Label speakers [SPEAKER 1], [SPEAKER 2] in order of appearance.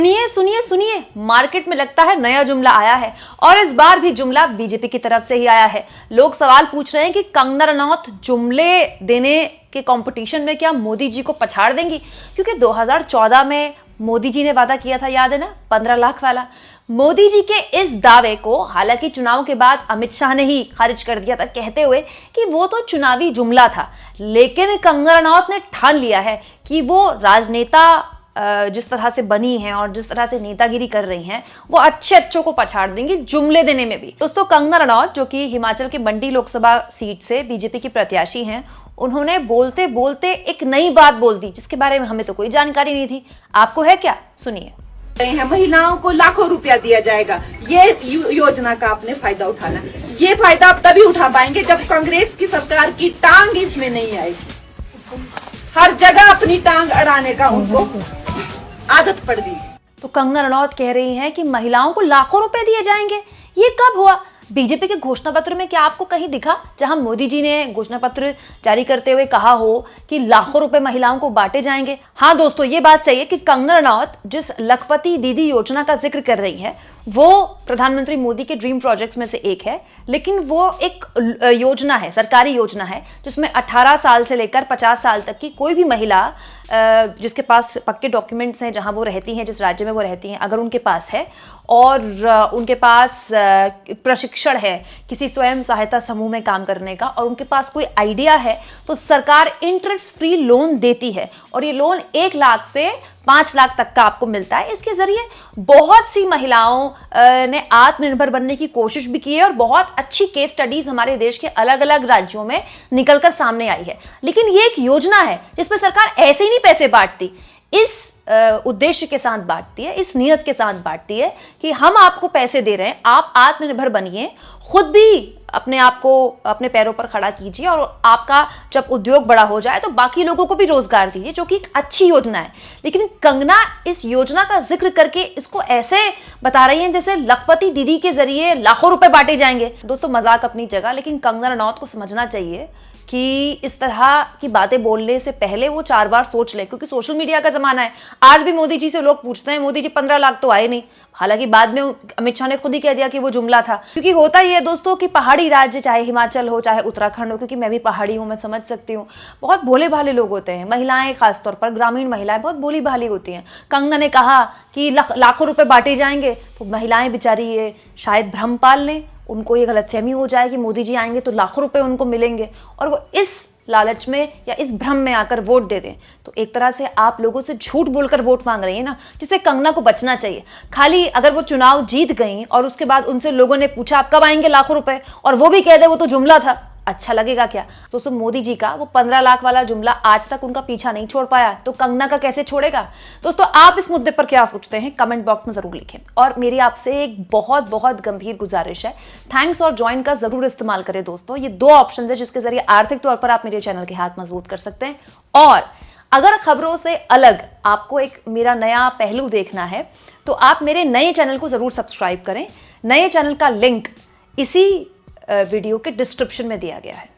[SPEAKER 1] सुनिए सुनिए सुनिए, मार्केट में लगता है नया जुमला आया है और इस बार भी जुमला बीजेपी की तरफ से ही आया है। लोग सवाल पूछ रहे हैं कि कंगना रनौत जुमले देने के कंपटीशन में क्या मोदी जी को पछाड़ देंगी, क्योंकि 2014 में मोदी जी ने वादा किया था, याद है ना, 15 लाख वाला। मोदी जी के इस दावे को हालांकि चुनाव के बाद अमित शाह ने ही खारिज कर दिया था, कहते हुए कि वो तो चुनावी जुमला था। लेकिन कंगना रनौत ने ठान लिया है कि वो राजनेता जिस तरह से बनी हैं और जिस तरह से नेतागिरी कर रही हैं, वो अच्छों को पछाड़ देंगी जुमले देने में भी। दोस्तों, कंगना रनौत जो कि हिमाचल के मंडी लोकसभा सीट से बीजेपी की प्रत्याशी हैं, उन्होंने बोलते बोलते एक नई बात बोल दी जिसके बारे में हमें तो कोई जानकारी नहीं थी। आपको है क्या? सुनिए।
[SPEAKER 2] महिलाओं को लाखों रुपया दिया जाएगा, ये योजना का आपने फायदा उठाना। ये फायदा आप तभी उठा पाएंगे जब कांग्रेस की सरकार की टांग इसमें नहीं आएगी। हर जगह अपनी टांग अड़ाने का उनको आदत पड़ गई।
[SPEAKER 1] तो कंगना रनौत कह रही हैं कि महिलाओं को लाखों रुपए दिए जाएंगे। ये कब हुआ? बीजेपी के घोषणा पत्र में क्या आपको कहीं दिखा जहां मोदी जी ने घोषणा पत्र जारी करते हुए कहा हो कि लाखों रुपए महिलाओं को बांटे जाएंगे? हाँ दोस्तों, ये बात सही है कि कंगना रनौत जिस लखपति दीदी योजना का जिक्र कर रही है वो प्रधानमंत्री मोदी के ड्रीम प्रोजेक्ट्स में से एक है, लेकिन वो एक योजना है, सरकारी योजना है, जिसमें 18 साल से लेकर 50 साल तक की कोई भी महिला जिसके पास पक्के डॉक्यूमेंट्स हैं, जहां वो रहती हैं, जिस राज्य में वो रहती हैं, अगर उनके पास है और उनके पास प्रशिक्षण है किसी स्वयं सहायता समूह में काम करने का और उनके पास कोई आइडिया है, तो सरकार इंटरेस्ट फ्री लोन देती है और ये लोन 1 लाख से 5 लाख तक का आपको मिलता है। इसके जरिए बहुत सी महिलाओं ने आत्मनिर्भर बनने की कोशिश भी की है और बहुत अच्छी केस स्टडीज हमारे देश के अलग अलग राज्यों में निकलकर सामने आई है। लेकिन ये एक योजना है जिसमें सरकार ऐसे ही नहीं पैसे बांटती, इस उद्देश्य के साथ बांटती है, इस नियत के साथ बांटती है कि हम आपको पैसे दे रहे हैं, आप आत्मनिर्भर बनिए, खुद भी अपने आप को अपने पैरों पर खड़ा कीजिए और आपका जब उद्योग बड़ा हो जाए तो बाकी लोगों को भी रोजगार दीजिए, जो कि एक अच्छी योजना है। लेकिन कंगना इस योजना का जिक्र करके इसको ऐसे बता रही हैं जैसे लखपति दीदी के जरिए लाखों रुपए बांटे जाएंगे। दोस्तों, मजाक अपनी जगह, लेकिन कंगना रनौत को समझना चाहिए कि इस तरह की बातें बोलने से पहले वो 4 बार सोच ले, क्योंकि सोशल मीडिया का जमाना है। आज भी मोदी जी से लोग पूछते हैं, मोदी जी 15 लाख तो आए नहीं, हालांकि बाद में अमित शाह ने खुद ही कह दिया कि वो जुमला था। क्योंकि होता ही है दोस्तों कि पहाड़ी राज्य, चाहे हिमाचल हो चाहे उत्तराखंड हो, क्योंकि मैं भी पहाड़ी हूं, मैं समझ सकती हूँ, बहुत भोले भाले लोग होते हैं। महिलाएं, खासतौर पर ग्रामीण महिलाएं बहुत भोली भाली होती हैं। कंगना ने कहा कि लाखों रुपए बांटे जाएंगे, तो महिलाएं बेचारी ये शायद भ्रम पाल लें, उनको ये गलतफहमी हो जाए कि मोदी जी आएंगे तो लाखों रुपए उनको मिलेंगे और वो इस लालच में या इस भ्रम में आकर वोट दे दें। तो एक तरह से आप लोगों से झूठ बोलकर वोट मांग रही है ना, जिससे कंगना को बचना चाहिए। खाली अगर वो चुनाव जीत गई और उसके बाद उनसे लोगों ने पूछा आप कब आएंगे लाखों रुपए, और वो भी कह दे वो तो जुमला था, अच्छा लगेगा क्या? दोस्तों, मोदी जी का वो 15 लाख वाला जुमला आज तक उनका पीछा नहीं छोड़ पाया, तो कंगना का कैसे छोड़ेगा? दोस्तों, आप इस मुद्दे पर क्या सोचते हैं कमेंट बॉक्स में जरूर लिखें। और मेरी आपसे एक बहुत बहुत गंभीर गुजारिश है, थैंक्स और ज्वाइन का जरूर इस्तेमाल करें दोस्तों। ये 2 ऑप्शन है जिसके जरिए आर्थिक तौर पर आप मेरे चैनल के हाथ मजबूत कर सकते हैं। और अगर खबरों से अलग आपको एक मेरा नया पहलू देखना है तो आप मेरे नए चैनल को जरूर सब्सक्राइब करें। नए चैनल का लिंक इसी वीडियो के डिस्क्रिप्शन में दिया गया है।